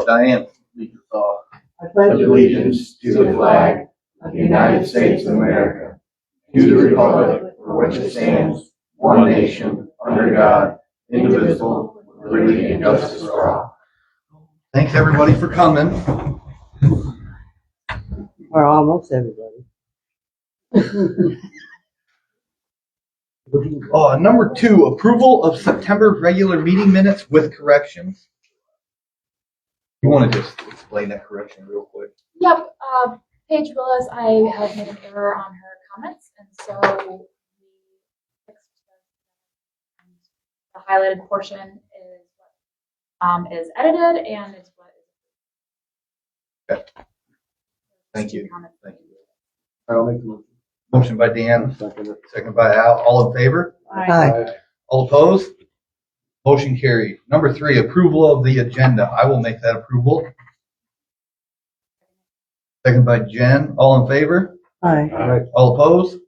Diane, lead us off. I pledge allegiance to the flag of the United States of America, to the republic for which it stands, one nation, under God, indivisible, with liberty and justice for all. Thanks everybody for coming. Or almost everybody. Number 2, approval of September regular meeting minutes with corrections. You want to just explain that correction real quick? Yep, Paige Willis, I had made an error on her comments, and so we fixed the highlighted portion is what is edited and is what is. Okay. Thank you. Thank you. I'll make the motion. Motion by Dan, second by Al. All in favor? Aye. All opposed? Motion carried. Number 3, approval of the agenda. I will make that approval. Second by Jen. All in favor? Aye. All opposed?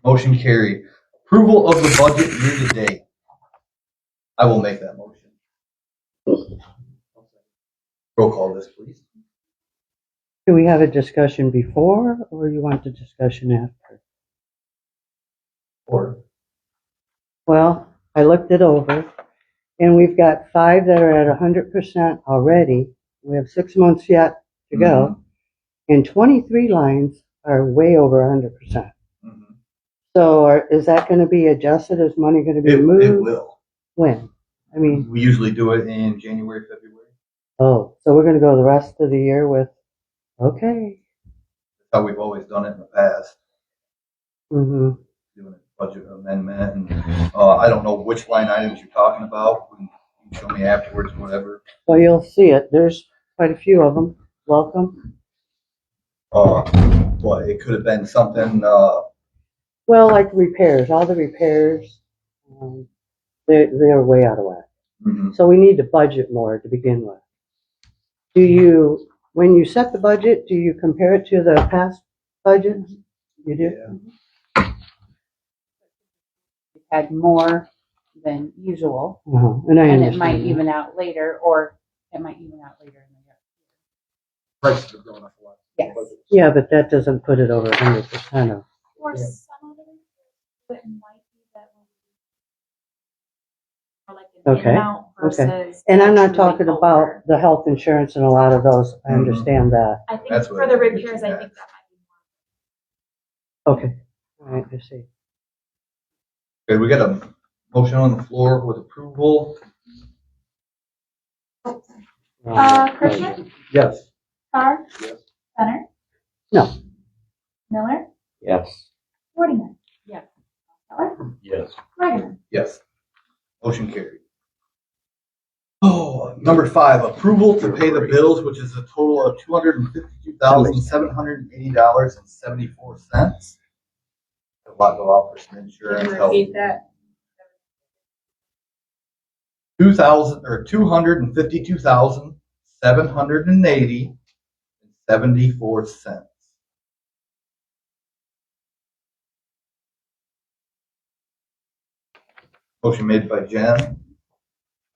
Motion carried. Approval of the budget year to date. I will make that motion. Roll call this, please. Do we have a discussion before, or you want the discussion after? Or Well, I looked it over, and we've got 5 that are at 100% already. We have 6 months yet to go, and 23 lines are way over 100%. Mhm. So is that going to be adjusted? Is money going to be moved? It will. When? I mean, We usually do it in January, February. so we're going to go the rest of the year with, okay. That's how we've always done it in the past. Mm-hmm. Doing a budget amendment. And, I don't know which line items you're talking about. You can show me afterwards, whatever. Well, you'll see it. There's quite a few of them. Welcome. But it could have been something, Well, like repairs, all the repairs, they're way out of whack. mhm. So we need to budget more to begin with. When you set the budget, do you compare it to the past budget? You do? Yeah. We've had more than usual, Uh-huh. And I and it understand might that. even out later, or it might even out later in the year. Prices have gone up a lot. Yes. Yeah, but that doesn't put it over 100% of. Or Yeah. some of it might be that or like an Okay, in-and-out versus. And I'm not actually talking over. about the health insurance and a lot of those. I Mhm. understand that. I think That's for what the it is, repairs, I yeah. think that might be more. Okay. All right, I see. Okay, we got a motion on the floor with approval. Christian? Yes. Carr? Yes. Center? No. Miller? Yes. Wardinger? Yes. Keller? Yes. Wagner? Yes. Motion carried. Number 5, approval to pay the bills, which is a total of $252,780.74. A lot go out for some Can insurance. you repeat that? $252,780.74. Motion made by Jen,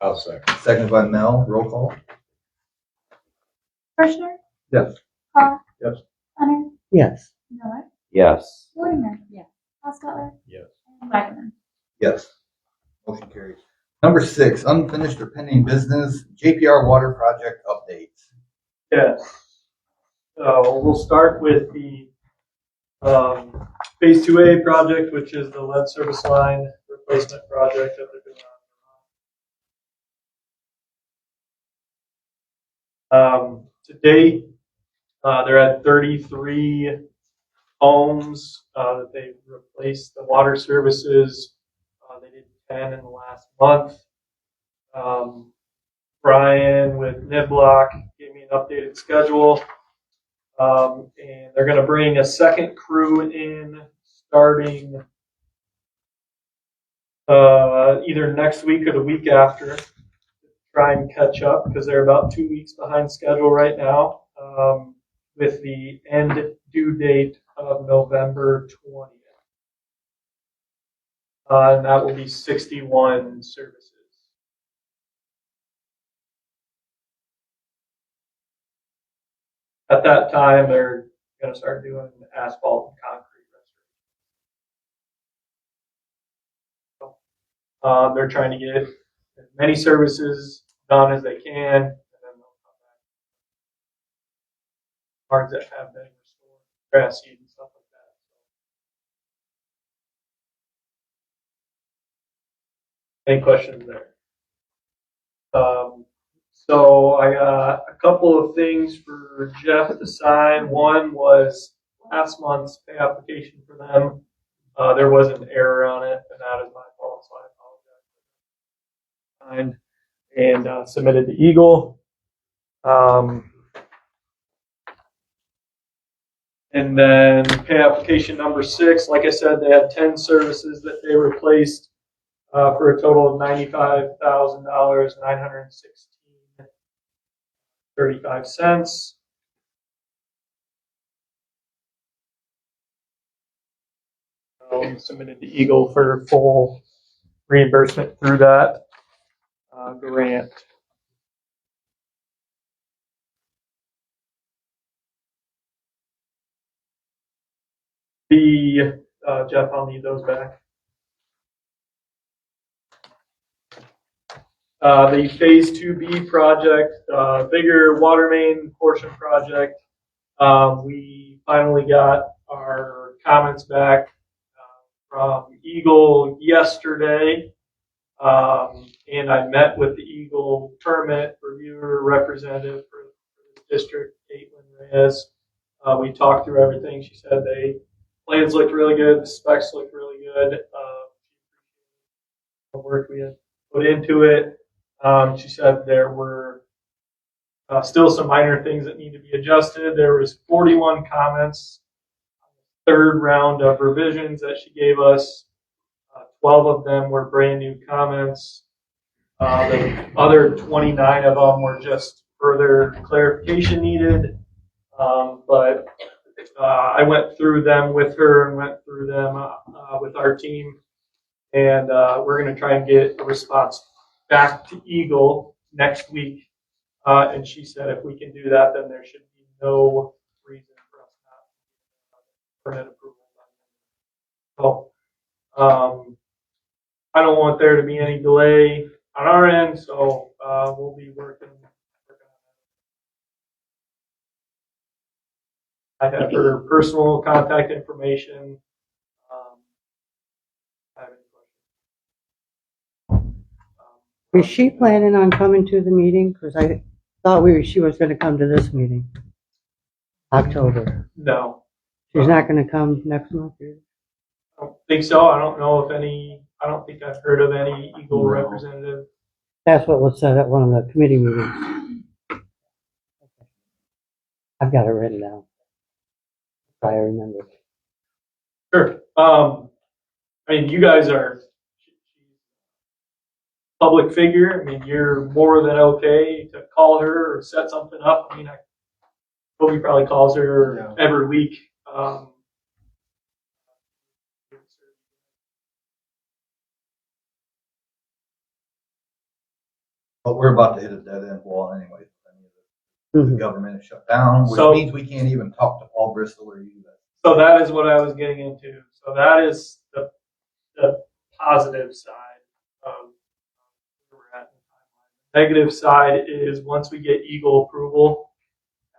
I'll second. seconded by Mel. Roll call. Kirschner? Yes. Carr? Yes. Center? Yes. Miller? Yes. Wardinger? Yes. Keller? Yes. And Wagner? Yes. Motion carries. Number 6, unfinished or pending business, JPR water project updates. Yes. So we'll start with the Phase 2A project, which is the lead service line replacement project that they're doing. To date, they're at 33 homes that they've replaced the water services. They did 10 in the last month. Brian with Niblock gave me an updated schedule. And they're going to bring a second crew in starting either next week or the week after to try and catch up because they're about 2 weeks behind schedule right now with the end due date of November 20th. And that will be 61 services. at that time, they're going to start doing asphalt and concrete restoration. They're trying to get as many services done as they can, and then they'll come back. Parts that have been restored, grass seed and stuff like that. Any questions there? So I got a couple of things for Jeff to sign. One was last month's pay application for them. There was an error on it, and that is my fault, so I apologize. Signed and submitted to Eagle. And then pay application number 6, like I said, they had 10 services that they replaced for a total of $95,000, $916.35. Submitted to Eagle for full reimbursement through that grant. Jeff, I'll need those back. The Phase 2B project, bigger water main portion project. We finally got our comments back from Eagle yesterday, and I met with the Eagle permit reviewer representative for the district, Caitlin Reyes. We talked through everything. She said plans looked really good, the specs looked really good. The work we had put into it. She said there were still some minor things that need to be adjusted. There was 41 comments. Third round of revisions that she gave us. 12 of them were brand new comments. The other 29 of them were just further clarification needed. But I went through them with her and went through them with our team. And we're going to try and get a response back to Eagle next week. And she said if we can do that, then there should be no reason for us not to permit approval. So I don't want there to be any delay on our end, so we'll be working on that. I have her personal contact information. I have any questions. Is she planning on coming to the meeting? Because I thought she was going to come to this meeting. October. No. She's not going to come next month, either? I don't think so. I don't know if I don't think I've heard of any Eagle representative. That's what was said at one of the committee meetings. I've got it written down. If I remember. Sure. I mean, you guys are public figure. I mean, you're more than okay to call her or set something up. I mean, Toby probably calls her every week. But we're about to hit a dead end wall anyway. The government is shut down, which means we can't even talk to Paul Bristol or you. So that is what I was getting into. So that is the positive side of where we're at in the timeline. The negative side is once we get Eagle approval,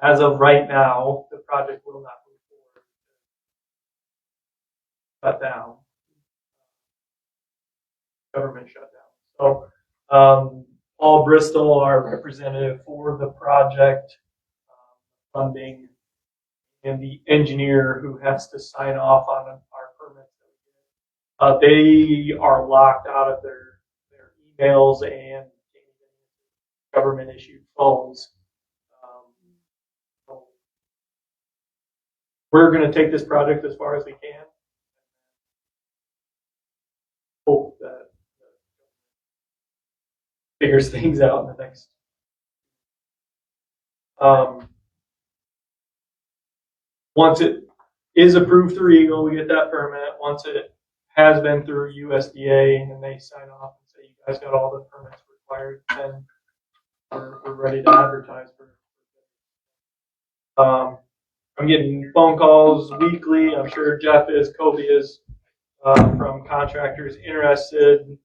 as of right now, the project will not move forward. Shut down. Government shutdown. So Paul Bristol, our representative for the project, funding, and the engineer who has to sign off on our permits. They are locked out of their emails and government issued phones. So we're going to take this project as far as we can. Hope that figures things out in the next. Once it is approved through Eagle, we get that permit. Once it has been through USDA and they sign off and say you guys got all the permits required, then we're ready to advertise for. I'm getting phone calls weekly. I'm sure Jeff is, Kobe is, from contractors interested.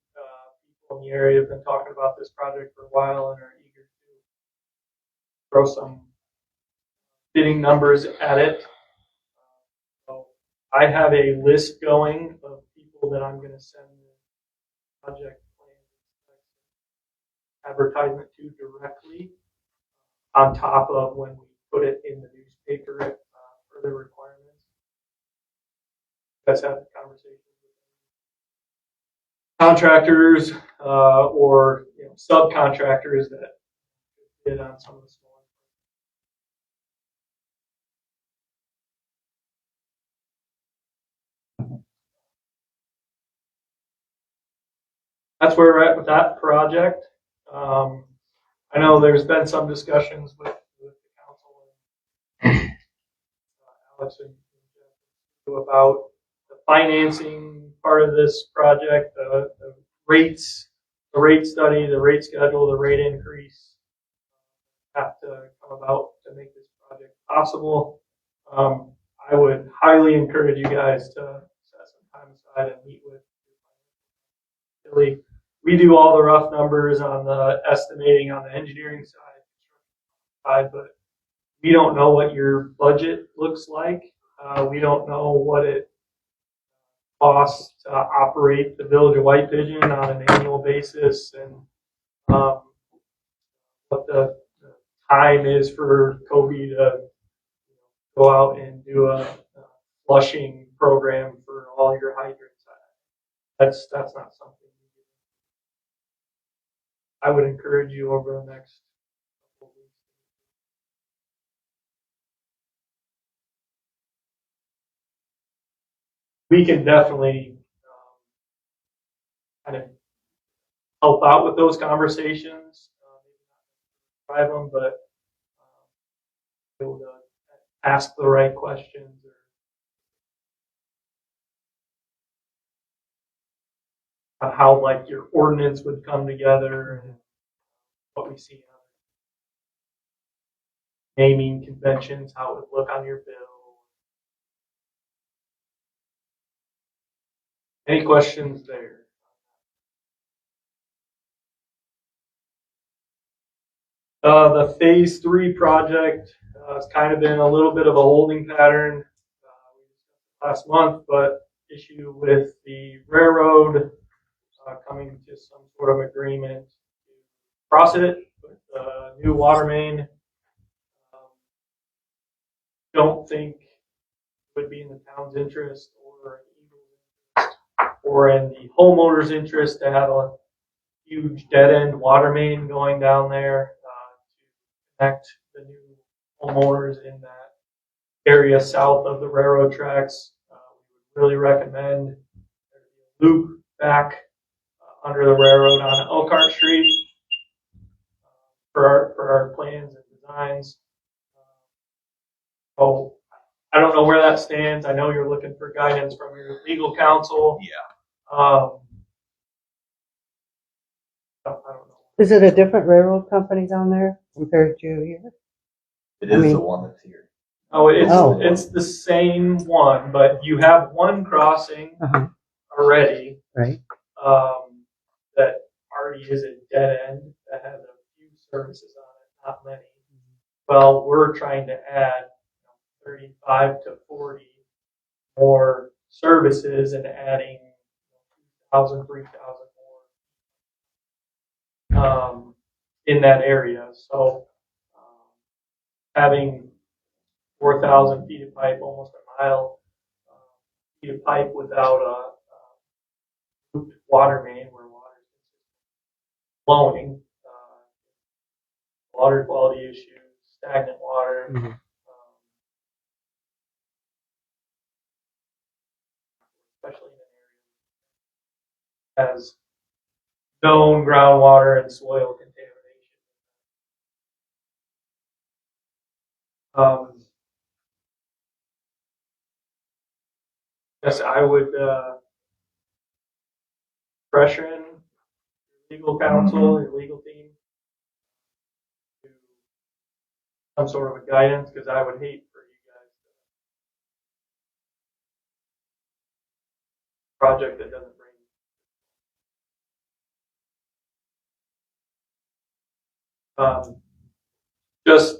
People in the area have been talking about this project for a while and are eager to throw some bidding numbers at it. So I have a list going of people that I'm going to send the project plan advertisement to directly on top of when we put it in the newspaper for the requirements. You guys have conversations with contractors or subcontractors that bid on some of the smaller. That's where we're at with that project. I know there's been some discussions with the council and Alex and Jeff about the financing part of this project, the rates, the rate study, the rate schedule, the rate increase have to come about to make this project possible. I would highly encourage you guys to set some time aside and meet with Billy. We do all the rough numbers on the estimating on the engineering side, but we don't know what your budget looks like. We don't know what it costs to operate the Village of White Pigeon on an annual basis, and what the time is for Kobe to go out and do a flushing program for all your hydrants. That's not something. I would encourage you over the next couple of weeks. We can definitely kind of help out with those conversations, drive them, but be able to ask the right questions. Or how like your ordinance would come together and what we see on naming conventions, how it would look on your bill. Any questions there? The phase 3 project has kind of been a little bit of a holding pattern last month, but issue with the railroad coming to some sort of agreement to cross it with a new water main. Don't think it would be in the town's interest or in the homeowner's interest to have a huge dead end water main going down there to connect the new homeowners in that area south of the railroad tracks. We would really recommend a loop back under the railroad on Elkhart Street for our plans and designs. So I don't know where that stands. I know you're looking for guidance from your legal counsel. Yeah. I don't know. Is it a different railroad company down there compared to here? It is the one that's here. Oh, Oh. it's the same one, but you have one crossing already. Right. That already is a dead end that has a few services on it, not many. Well, we're trying to add 35 to 40 more services and adding 2,000, 3,000 more in that area. So having 4,000 feet of pipe, almost a mile feet of pipe without a water main where water is flowing, water quality issues, stagnant water. Especially in an area that has known groundwater and soil contamination. Yes, I would pressure in legal counsel, your legal team, to some sort of a guidance, because I would hate for you guys to project that doesn't bring. Just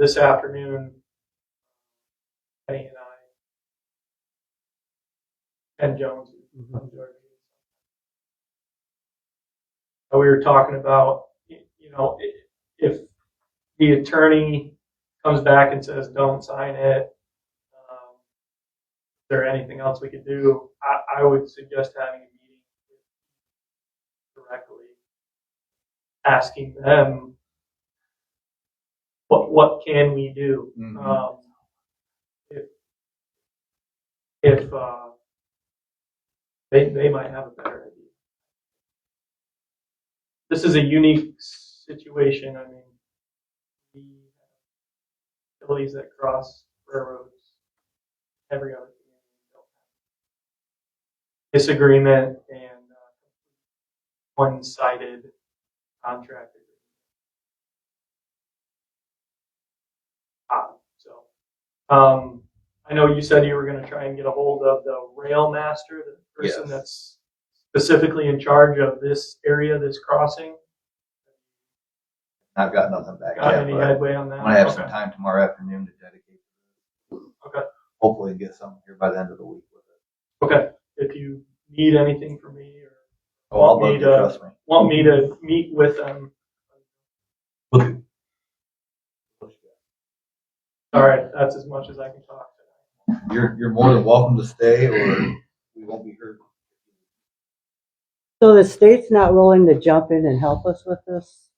this afternoon, Penny and I, Ken Jones, from Georgia, we were talking about, you know, if the attorney comes back and says, don't sign it, is there anything else we could do? I would suggest having a meeting directly, asking them, what can we do? Mhm. If they might have a better idea. This is a unique situation. I mean, the utilities that cross railroads, every other community don't have disagreement and one-sided contract agreement. I know you said you were going to try and get a hold of the rail master, the person Yes. that's specifically in charge of this area, this crossing. I've got nothing back Got yet, any but headway on that? I'm gonna have Okay. some time tomorrow afternoon to dedicate. Okay. Hopefully get something here by the end of the week with it. Okay. If you need anything from me or Oh, I'll Want me bug you, to- trust me. want me to meet with them, Will do. all right, that's as much as I can talk tonight. You're more than welcome to stay, or we won't be hurt. So the state's not willing to jump in and help us with this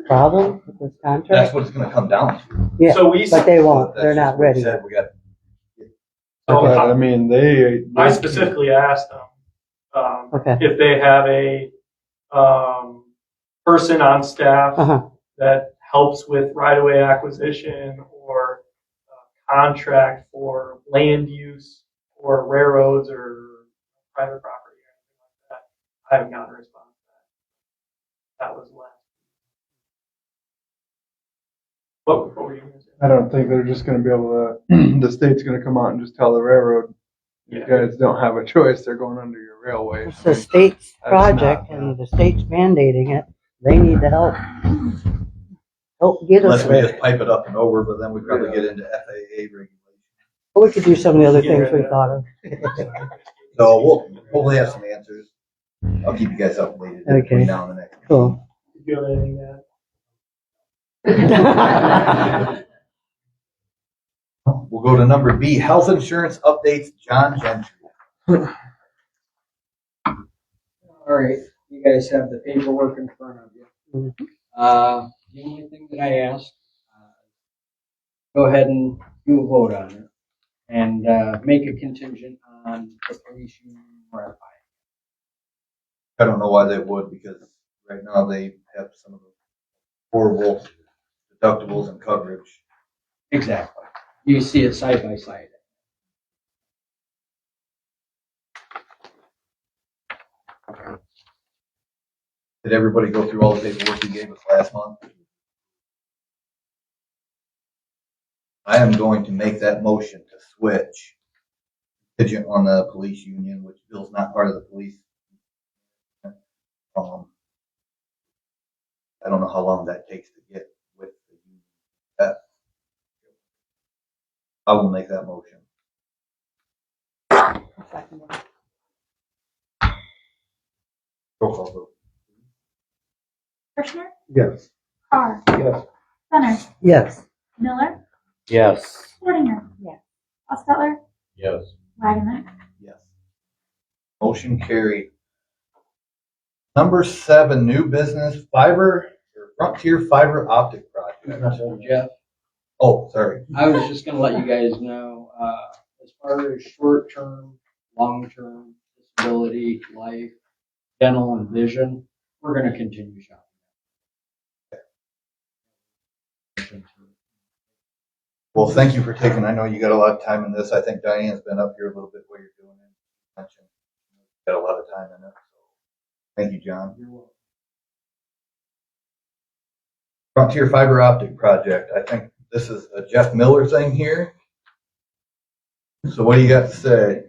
problem, with this That's contract? what it's gonna come down to. Yeah, So we, but they won't. That's They're just not what we ready said. yet. We got, so But, I mean, I specifically asked them Okay. if they have a person on staff Uh-huh. that helps with right-of-way acquisition or contract for land use or railroads or private property or anything like that. I haven't gotten a response to that. That was last. What were you going to say? I don't think they're just gonna be able to, the state's gonna come out and just tell the railroad, you Yeah. guys don't have a choice, they're going under your railway. It's the state's That's project not- and the state's mandating it. They need to help. Help get us unless we there. just pipe it up and over, but then we probably get into FAA regulations. But we could do some of the other things we thought of. So we'll hopefully have some answers. I'll keep you guys updated Okay. between now and the next. Cool. Do you have anything to add? We'll go to number B, health insurance updates, John Gentry. All right, you guys have the paperwork in front of you. The only thing that I ask, go ahead and do a vote on it and make a contingent on the police union ratifying. I don't know why they would, because right now they have some of the horrible deductibles and coverage. Exactly. You see it side by side. Did everybody go through all the paperwork you gave us last month? I am going to make that motion to switch contingent on the police union, which Bill's not part of the police. I don't know how long that takes to get with the union. I will make that motion. Roll call vote. Kirschner, Yes. Carr, Yes. Center, Yes. Miller, Yes. Portinger. Yes. Ostetler, Yes. Wagoner. Yes. Motion carried. Number 7, new business fiber or Frontier Fiber Optic Project. Jeff, Oh, sorry. I was just gonna let you guys know, as far as short-term, long-term disability, life, dental and vision, we're gonna continue shopping. Well, thank you for taking, I know you got a lot of time in this. I think Diane's been up here a little bit while you're doing it. Mentioned got a lot of time in it. So thank you, John. You're welcome. Frontier Fiber Optic Project. I think this is a Jeff Miller thing here. So what do you got to say?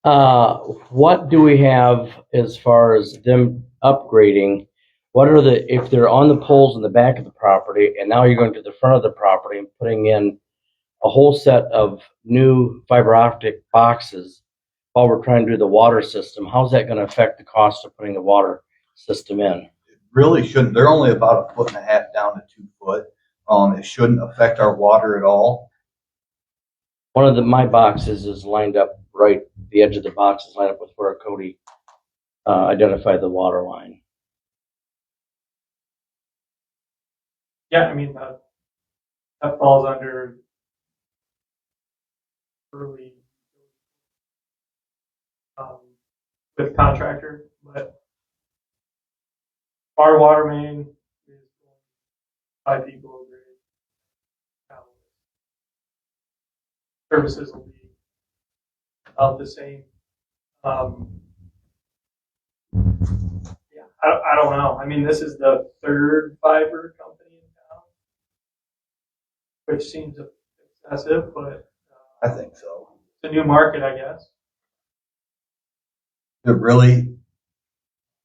What do we have as far as them upgrading? What are if they're on the poles in the back of the property and now you're going to the front of the property and putting in a whole set of new fiber optic boxes while we're trying to do the water system, how's that going to affect the cost of putting the water system in? It really shouldn't. They're only about 1.5 feet down to 2 foot. It shouldn't affect our water at all. One of my boxes is lined up right, the edge of the box is lined up with where Cody identified the water line. Yeah, I mean, that falls under early with contractor, but our water main is 5 feet below grade. Services will be about the same. Yeah, I don't know. I mean, this is the third fiber company in town, which seems excessive, but I think so. it's a new market, I guess.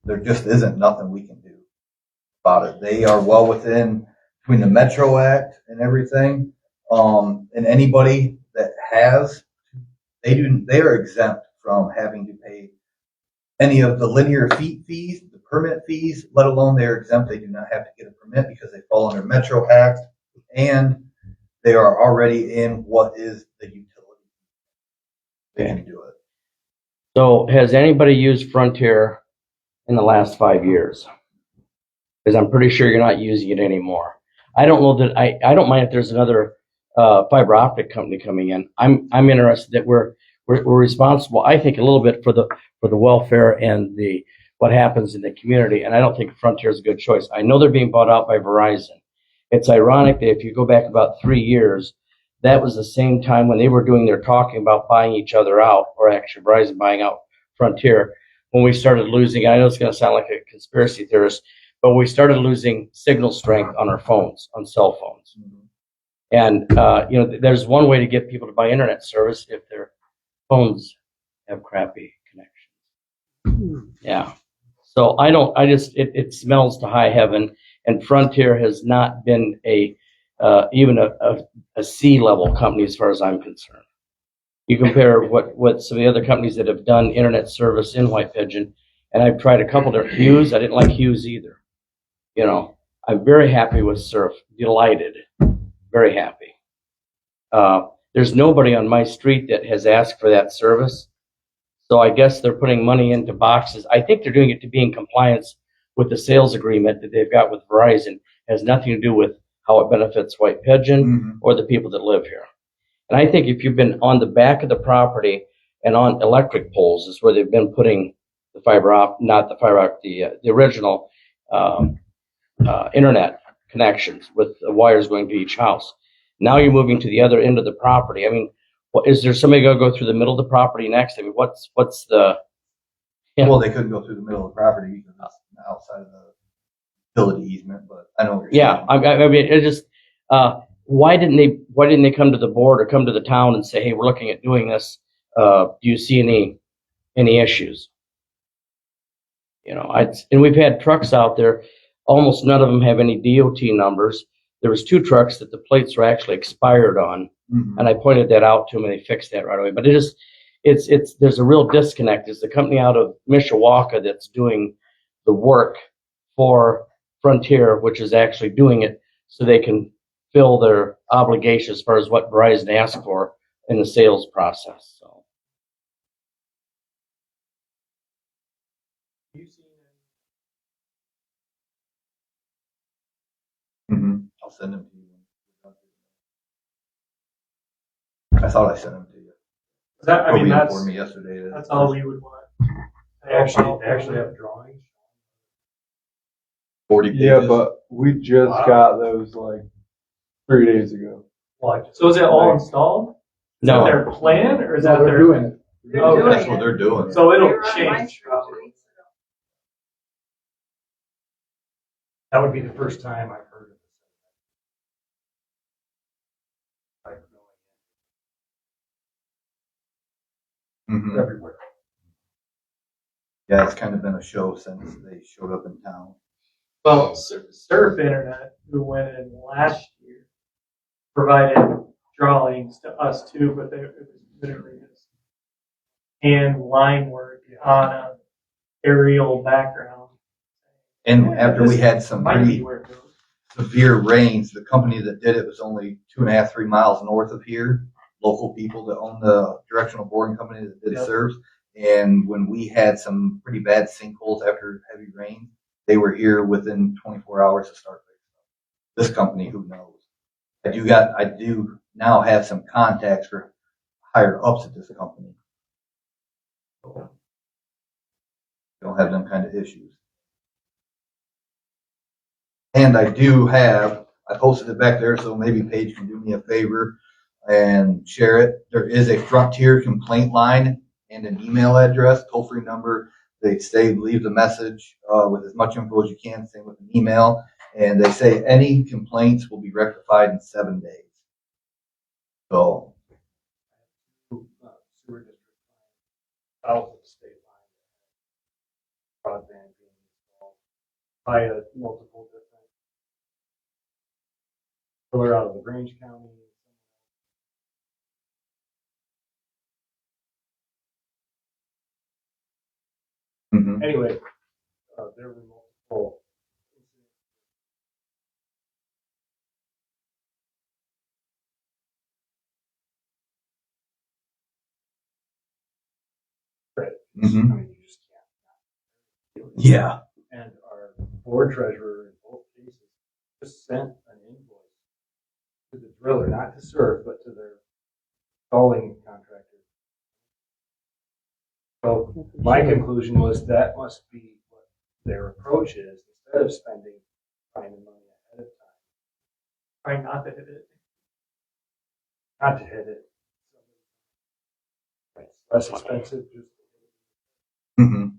There just isn't nothing we can do about it. They are well within between the Metro Act and everything. And anybody that has, they are exempt from having to pay any of the linear feet fees, the permit fees, let alone they're exempt. They do not have to get a permit because they fall under Metro Act and they are already in what is the utility. They can do it. So has anybody used Frontier in the last 5 years? Because I'm pretty sure you're not using it anymore. I don't know that I don't mind if there's another fiber optic company coming in. I'm interested that we're responsible, I think, a little bit for the welfare and what happens in the community. And I don't think Frontier is a good choice. I know they're being bought out by Verizon. It's ironic that if you go back about 3 years, that was the same time when they were doing their talking about buying each other out, or actually Verizon buying out Frontier, when we started losing, I know it's going to sound like a conspiracy theorist, but we started losing signal strength on our phones, on cell phones. And, there's one way to get people to buy internet service if their phones have crappy connections. Yeah. So it smells to high heaven, and Frontier has not been even a C-level company as far as I'm concerned. You compare what some of the other companies that have done internet service in White Pigeon, and I've tried a couple there. Hughes, I didn't like Hughes either. I'm very happy with Surf, delighted, very happy. There's nobody on my street that has asked for that service. So I guess they're putting money into boxes. I think they're doing it to be in compliance with the sales agreement that they've got with Verizon. It has nothing to do with how it benefits White Pigeon or the people that live here. And I think if you've been on the back of the property and on electric poles is where they've been putting the the original internet connections with the wires going to each house. Now you're moving to the other end of the property. I mean, is there somebody going to go through the middle of the property next? I mean, what's the? Yeah. Well, they couldn't go through the middle of the property because it's outside of the utility easement. But I know what you're saying. I mean, it just why didn't they come to the board or come to the town and say, hey, we're looking at doing this. Do you see any issues? And we've had trucks out there. Almost none of them have any DOT numbers. There was 2 trucks that the plates were actually expired on, and I pointed that out to them, and they fixed that right away. But there's a real disconnect. It's the company out of Mishawaka that's doing the work for Frontier, which is actually doing it so they can fill their obligation as far as what Verizon asked for in the sales process. So. I'll send them to you. I thought I sent them to you. That's for me yesterday. That's all we would want. They actually have drawings. 40 pages. Yeah, but we just got those like 3 days ago. So is it all installed? Is No. that their plan, or is that They're their? doing it. Oh, That's what they're doing. So it'll change. That would be the first time I've heard of this. I have no Mhm. idea. Everywhere. Yeah, it's kind of been a show since they showed up in town. Well, Surf Internet, who went in last year, provided drawings to us too, but it was literally just hand line work on a aerial background. And after we had some Might be pretty where it goes. severe rains, the company that did it was only 2.5, 3 miles north of here. Local people that own the directional boring company that did Yep. serves. And when we had some pretty bad sinkholes after heavy rain, they were here within 24 hours to start fixing them. This company, who knows? I do now have some contacts for higher ups at this company. So, don't have them kind of issues. And I posted it back there, so maybe Paige can do me a favor and share it. There is a Frontier complaint line and an email address, toll-free number. They say leave the message with as much info as you can, same with an email. And they say any complaints will be rectified in 7 days. So, Sewer district south of the state line. Broadband being installed by multiple different. Filler out of LaGrange County. mhm. Anyway, there were multiple. Right. Mhm. I mean, you just can't. Yeah. And our board treasurer in both cases just sent an invoice to the driller, not to Surf, but to their installing contractor. So my conclusion was that must be what their approach is, instead of finding money ahead of time, Trying not to hit it. not to hit it. It's less expensive, just Mhm.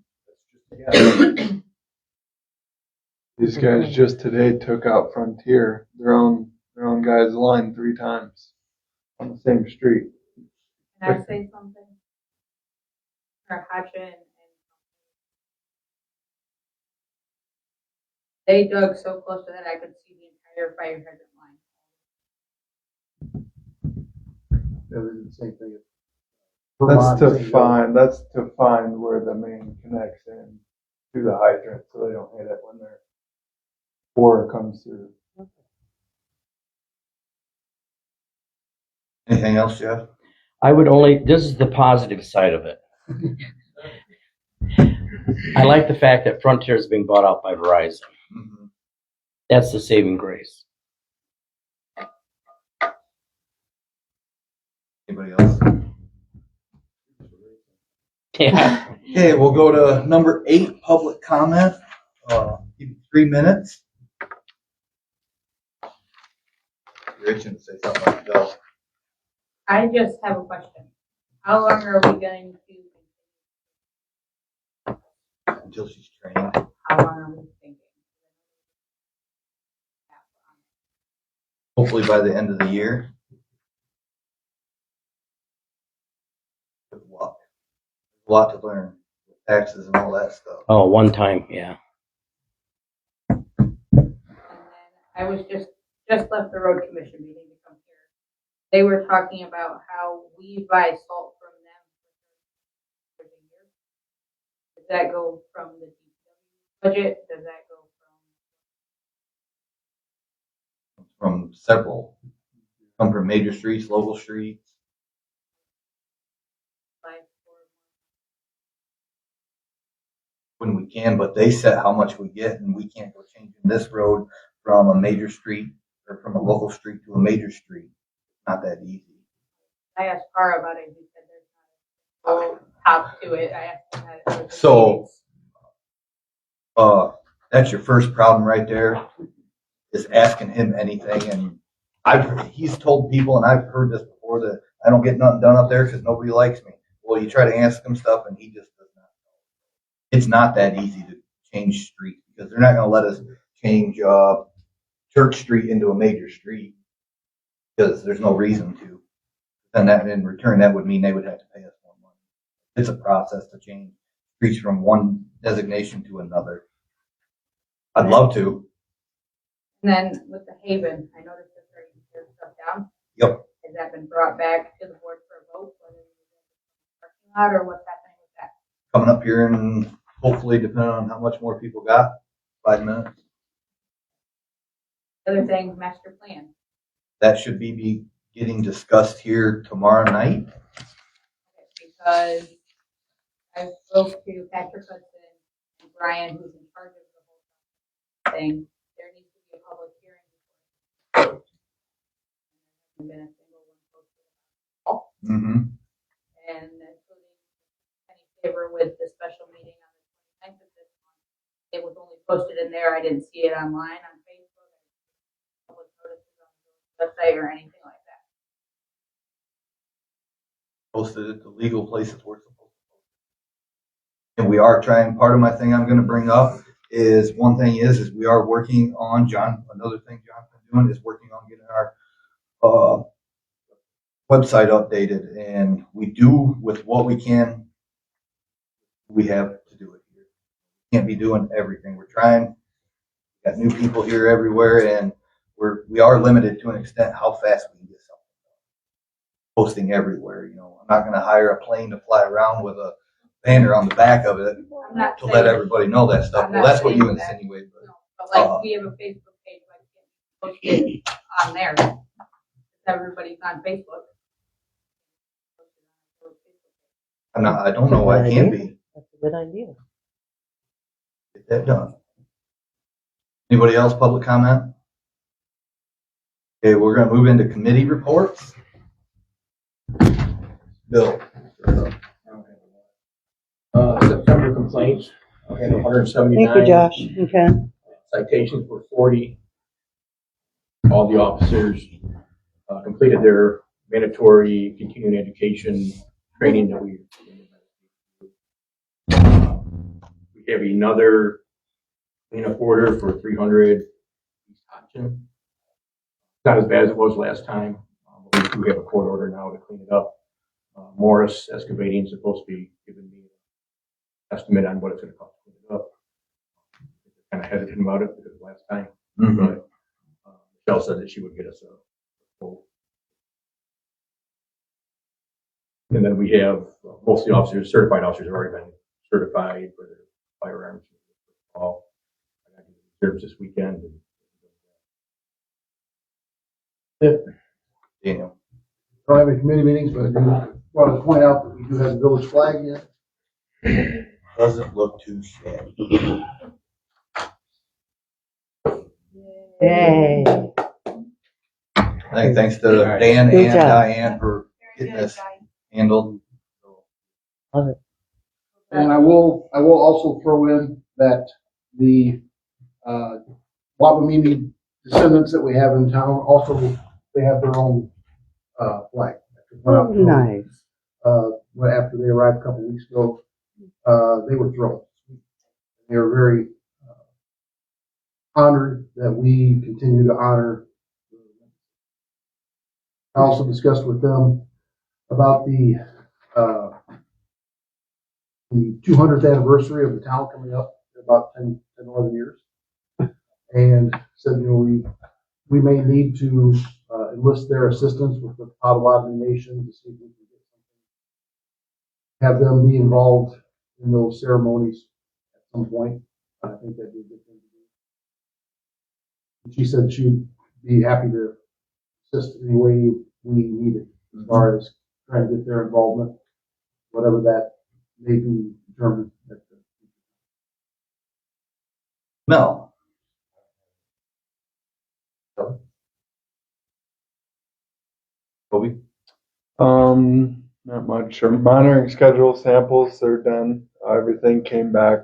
yeah. These guys just today took out Frontier, their own guy's line 3 times on the same street. Can I say something? Or Hatchet and they dug so close to that I could see the entire fire hydrant line. It was the same thing. That's to find where the main connects in to the hydrant so they don't hit it when their water comes through. Anything else, Jeff? This is the positive side of it. I like the fact that Frontier is being bought out by Verizon. Mhm. That's the saving grace. Anybody else? Yeah. Okay, we'll go to number 8, public comment. Give you 3 minutes. You're itching to say something like that. I just have a question. How long are we going to, Until she's trained. how long are we thinking? Hopefully by the end of the year. Good luck. A lot to learn. Taxes and all that stuff. Oh, one time, yeah. And then I was just left the road commission meeting to come here. They were talking about how we buy salt from them for the year. Does that go from the DPW budget? Does that go From several. Come from major streets, local streets. like When we can, but they set how much we get, and we can't go changing this road from a major street or from a local street to a major street. Not that easy. I asked Cara about it. He said there's not a full top to it. I asked him that. So, that's your first problem right there, is asking him anything. And he's told people, and I've heard this before, that I don't get nothing done up there because nobody likes me. Well, you try to ask him stuff, and he just does not know. It's not that easy to change streets because they're not going to let us change, Church Street into a major street, because there's no reason to. And that, in return, that would mean they would have to pay us more money. It's a process to change streets from one designation to another. I'd love to. And then with the Haven, I noticed they're starting to tear stuff down. Yep. Has that been brought back to the board for a vote, whether it's parking lot or what's happening with that? Coming up here and hopefully, depending on how much more people got, 5 minutes. The other thing, master plan. That should be getting discussed here tomorrow night. Because I spoke to Patrick Hudson and Brian, who's in charge of the whole thing. There needs to be a public hearing. There hasn't been a single one posted at all. Mm-hmm. And including any favor with the special meeting on the 29th of this month. It was only posted in there. I didn't see it online on Facebook, public notices on the website or anything like that. Posted at the legal places we're supposed to post it. And we are trying, part of my thing I'm going to bring up is, one thing is we are working on, another thing John's been doing is working on getting our website updated. And we do with what we can, we have to do it here. Can't be doing everything. We're trying. Got new people here everywhere, and we are limited to an extent how fast we can get something done. Posting everywhere, I'm not going to hire a plane to fly around with a banner on the back of it to let everybody know that stuff. Well, that's what you insinuate. But like, we have a Facebook page, like, post it on there. Everybody's on Facebook. I don't know why it can't be. That's a good idea. Get that done. Anybody else public comment? Okay, we're going to move into committee reports. Bill. September complaints, I had 179. Thank you, Josh. Okay. Citations were 40. All the officers completed their mandatory continuing education training that we have another cleanup order for 300 East Hodgson. Not as bad as it was last time, but we do have a court order now to clean it up. Morris Excavating is supposed to be giving me an estimate on what it's going to cost to clean it up. Kind of hesitant about it because last time, but Michelle said that she would get us a quote. And then we have most of the officers, certified officers, have already been certified for their firearms. All I got to do reserves this weekend. Daniel. Don't have any committee meetings, but I do want to point out that we do have the village flag yet. Doesn't look too shabby. Yay. Thanks to Dan Good and job. Diane for getting this handled. Love it. And I will also throw in that the Wapamini descendants that we have in town also, they have their own flag. Oh, nice. After they arrived a couple weeks ago, they were thrilled. They were very honored that we continue to honor. I also discussed with them about the 200th anniversary of the town coming up in about 10 11 years, and said, we may need to enlist their assistance with the Potawatomi Nation to see if we can get something, have them be involved in those ceremonies at some point. I think that'd be a good thing to do. She said she'd be happy to assist any way we need it, as far as trying to get their involvement, whatever that may be determined. Mel. Kobe. Not much. Our monitoring schedule samples, they're done. Everything came back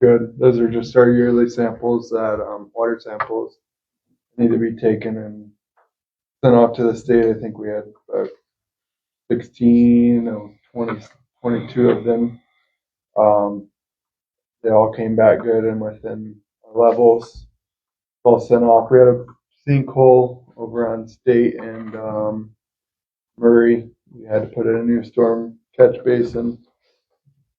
good. Those are just our yearly samples that water samples need to be taken and sent off to the state. I think we had about 16 of 22 of them. They all came back good and within levels all sent off. We had a sinkhole over on State and Murray. We had to put in a new storm catch basin.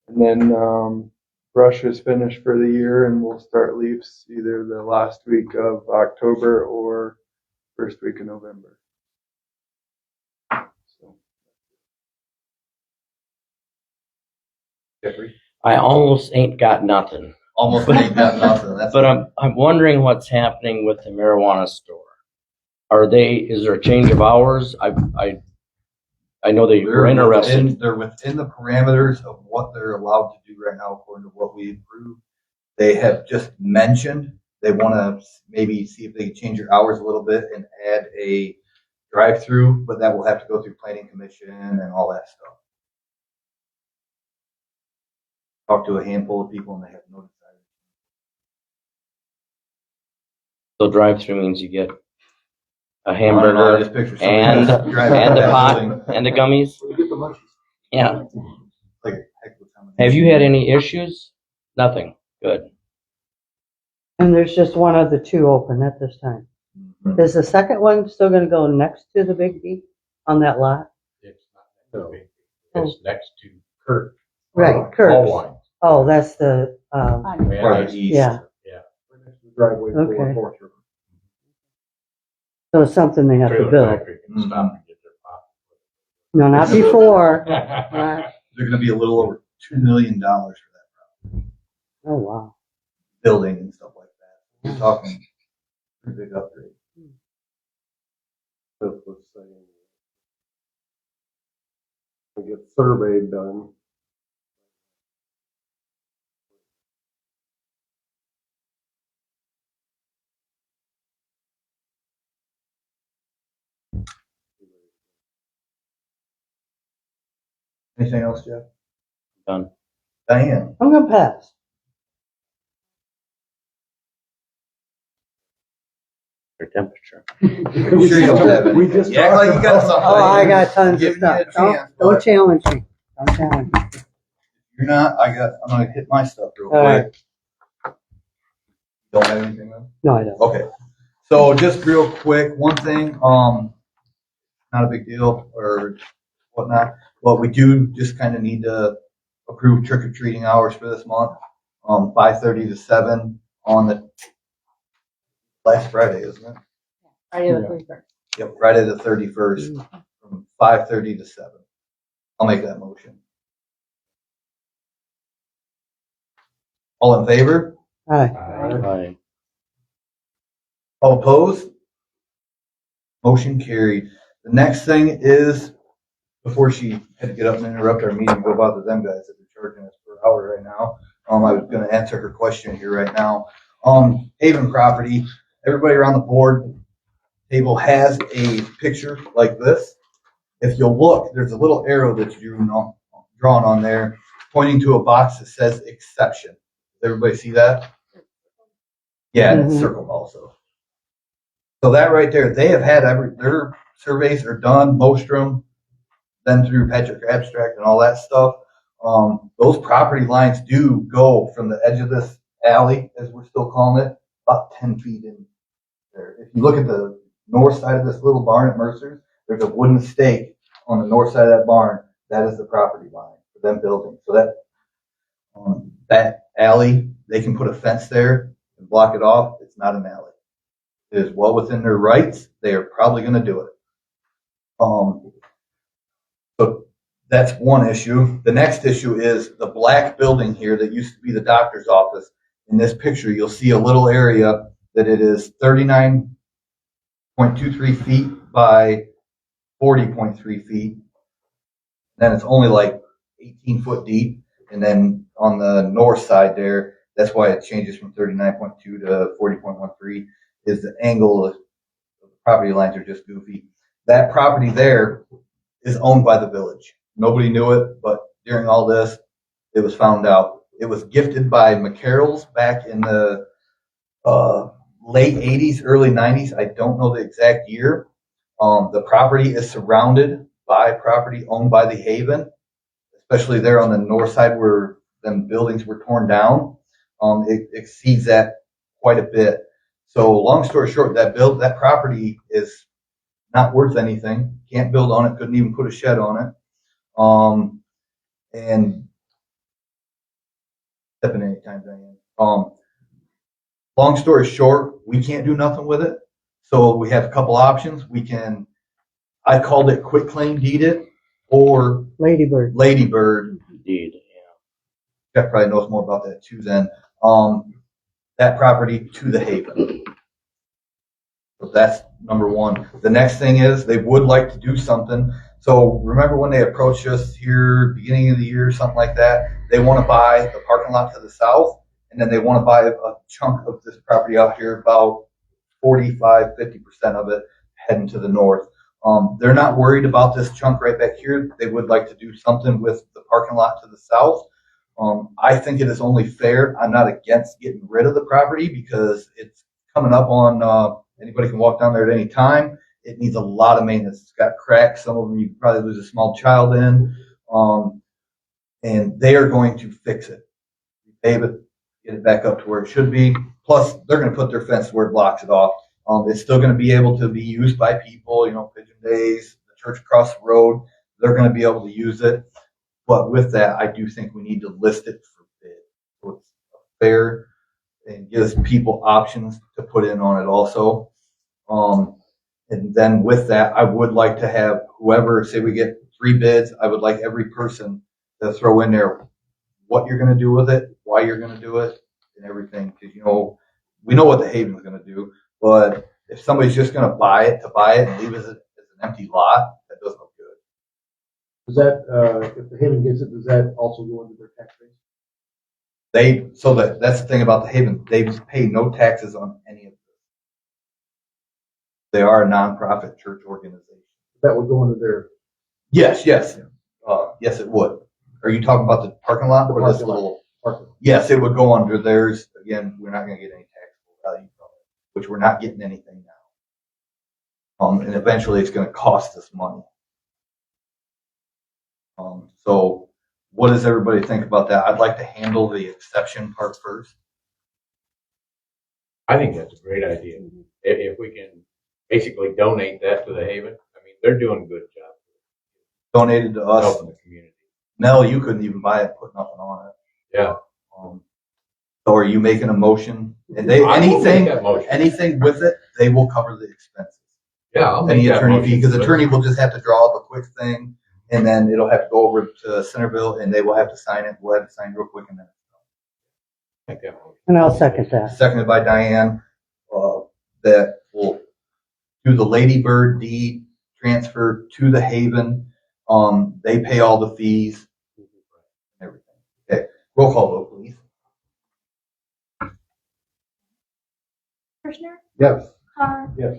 And then brush is finished for the year, and we'll start leaves either the last week of October or first week of November. So. Jeffrey? I almost ain't got nothing. Almost ain't got nothing. That's But I'm wondering what's happening with the marijuana store. Is there a change of hours? I know they were interested. They're within the parameters of what they're allowed to do right now, according to what we approved. They have just mentioned they want to maybe see if they can change their hours a little bit and add a drive-through, but that will have to go through planning commission and all that stuff. Talk to a handful of people and they have no desire. So drive-through means you get a I hamburger just picture and somebody driving and by the that pot building. and the gummies. We get the munchies. Yeah. Like, heck with some of Have these you had things. any issues? Nothing. Good. And there's just one of the two open at this time. Mhm. Is the second one still gonna go next to the Big B on that lot? It's not big. It's next to Kurt. Right, Kurt's. All wine. Oh, that's the, Farther east. yeah, Right next to the driveway for Okay. Forest River. so it's something they have to Trailer build. factory can stop and get their pop. No, not before. They're going to be a little over $2 million for that Oh, wow. building and stuff like that. We're talking pretty big upgrade. That's what's saying. We get surveyed done. Anything else, Jeff? Done. Diane? I'm gonna pass. Your temperature. I'm sure you don't have We anything. just You act like you got something. Oh, I got tons Give of me a stuff. chance, Don't but challenge me. Don't challenge me. you're not. I'm going to hit my stuff real All right. quick. Don't have anything else? No, I don't. Okay. So just real quick, one thing, not a big deal or whatnot, but we do just kind of need to approve trick-or-treating hours for this month, 5:30 to 7 on the last Friday, isn't it? Friday the 31st. Yep, Friday the 31st, from 5:30 to 7. I'll make that motion. All in favor? Hi. Right. All opposed? Motion carried. The next thing is, before she had to get up and interrupt our meeting, go bother them guys that are charging us per hour right now. I was going to answer her question here right now. Haven property, everybody around the board table has a picture like this. If you'll look, there's a little arrow that's drawn on there pointing to a box that says exception. Does everybody see that? Yeah, and it's circled also. So that right there, they have had their surveys are done, Mostrom, then through Patrick Abstract and all that stuff. Those property lines do go from the edge of this alley, as we're still calling it, about 10 feet in there. If you look at the north side of this little barn at Mercer's, there's a wooden stake on the north side of that barn. That is the property line for them building. So that alley, they can put a fence there and block it off. It's not an alley. It is well within their rights. They are probably going to do it. So that's one issue. The next issue is the black building here that used to be the doctor's office. In this picture, you'll see a little area that it is 39.23 feet by 40.3 feet. Then it's only like 18 foot deep. And then on the north side there, that's why it changes from 39.2 to 40.13, is the angle of the property lines are just goofy. That property there is owned by the village. Nobody knew it, but during all this, it was found out. It was gifted by McCarroll's back in the late 80s, early 90s. I don't know the exact year. The property is surrounded by property owned by the Haven, especially there on the north side where them buildings were torn down. It exceeds that quite a bit. So long story short, that property is not worth anything. Can't build on it. Couldn't even put a shed on it. And step in anytime, Diane. Long story short, we can't do nothing with it. So we have a couple options. I called it quit claim deed it or Ladybird. Ladybird. Indeed, Jeff probably knows more about that too then. That property to the Haven. So that's number one. The next thing is they would like to do something. So remember when they approached us here beginning of the year, something like that, they want to buy the parking lot to the south, and then they want to buy a chunk of this property out here, about 45-50% of it heading to the north. They're not worried about this chunk right back here. They would like to do something with the parking lot to the south. I think it is only fair. I'm not against getting rid of the property because it's coming up on, anybody can walk down there at any time. It needs a lot of maintenance. It's got cracks. Some of them you could probably lose a small child in. And they are going to fix it, pave it, get it back up to where it should be. Plus, they're going to put their fence where it blocks it off. It's still going to be able to be used by people, Pigeon Days, the church across the road. They're going to be able to use it. But with that, I do think we need to list it for bid. So it's fair and gives people options to put in on it also. And then with that, I would like to have whoever, say we get 3 bids, I would like every person to throw in there what you're going to do with it, why you're going to do it, and everything. Because, we know what the Haven's going to do. But if somebody's just going to buy it and leave it as an empty lot, that doesn't look good. Does that, if the Haven gets it, does that also go into their tax base? That's the thing about the Haven. They pay no taxes on any of this. They are a nonprofit church organization. That would go into their. Yes. Yes, it would. Are you talking about the parking lot or this little? Parking lot. Yes, it would go under theirs. Again, we're not going to get any taxable value from it, which we're not getting anything now. And eventually it's going to cost us money. So what does everybody think about that? I'd like to handle the exception part first. I think that's a great idea. If we can basically donate that to the Haven, I mean, they're doing a good job. Donated to us. Helping the community. Mel, you couldn't even buy it, put nothing on it. Yeah. So are you making a motion? And I will make that motion. anything with it, they will cover the expenses. Yeah, I'll make Any that attorney motion. fee, because the attorney will just have to draw up a quick thing, and then it'll have to go over to Centerville, and they will have to sign it. We'll have to sign real quick, and then Make that motion. And I'll second that. seconded by Diane. That will do the Ladybird deed transfer to the Haven. They pay all the fees, and everything. Okay, roll call vote, please. Kirschner, Yes. Carr, Yes.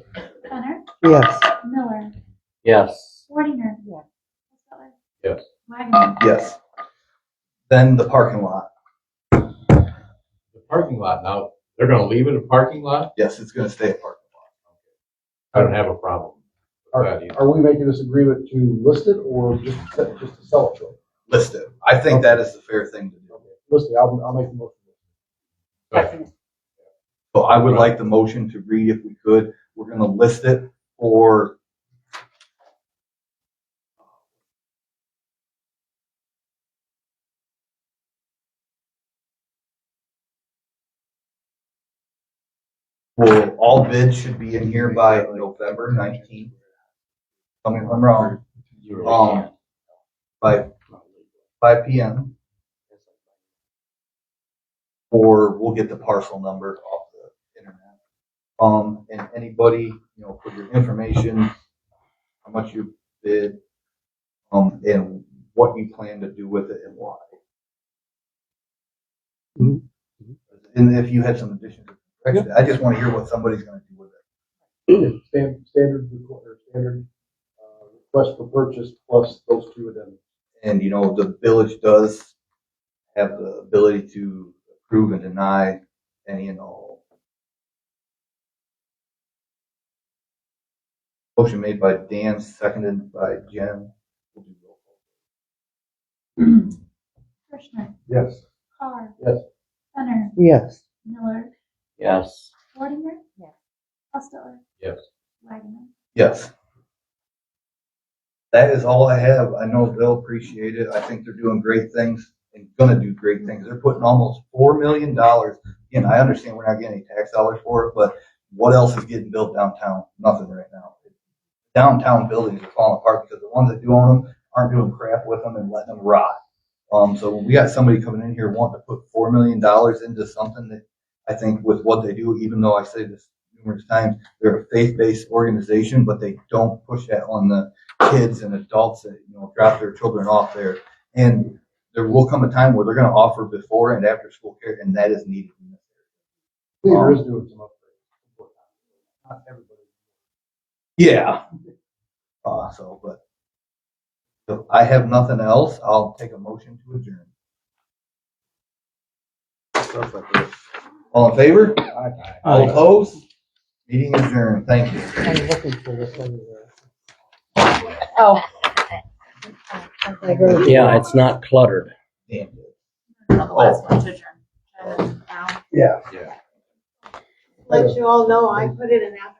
Benner, Yes. Miller, yes. Wardinger, Yes. Stetler, Yes. Wagner. Yes. Then the parking lot. The parking lot now, they're going to leave it a parking lot? Yes, it's going to stay a parking lot. I don't have a problem with that either. Are we making this agreement to list it or just to sell it to them? List it. I think that is the fair thing to do. Okay. List it. I'll make the motion. Second. So I would like the motion to read, if we could, we're going to list it for all bids should be in here by November 19th. Tell me if I'm wrong. You really can't. By 5 p.m. Or we'll get the parcel number off the internet. And anybody, put your information, how much you bid, and what you plan to do with it and why. Mhm. And if you have some additions, I just want to hear what somebody's going to do with it. Standard request for purchase plus those 2 addendums. And, the village does have the ability to approve and deny any and all. Motion made by Dan, seconded by Jen. We'll do roll call. Kirschner, Yes. Carr, Yes. Benner, Yes. Miller, Yes. Wardinger. Yes. Hostetler. Yes. Wagner. Yes. That is all I have. I know they'll appreciate it. I think they're doing great things and gonna do great things. They're putting almost $4 million. Again, I understand we're not getting any tax dollars for it, but what else is getting built downtown? Nothing right now. Downtown buildings are falling apart because the ones that do own them aren't doing crap with them and letting them rot. So when we got somebody coming in here wanting to put $4 million into something that I think with what they do, even though I say this numerous times, they're a faith-based organization, but they don't push that on the kids and adults that, drop their children off there. And there will come a time where they're going to offer before and after school care, and that is needed. Theater is doing some upgrades. Not everybody. Yeah. So I have nothing else. I'll take a motion to adjourn. All in favor? All opposed? Meeting adjourned. Thank you. I'm looking for this over Oh. there. Yeah, it's not cluttered. Damn. The last one to adjourn. Now. Yeah. Yeah. Let you all know, I put in an application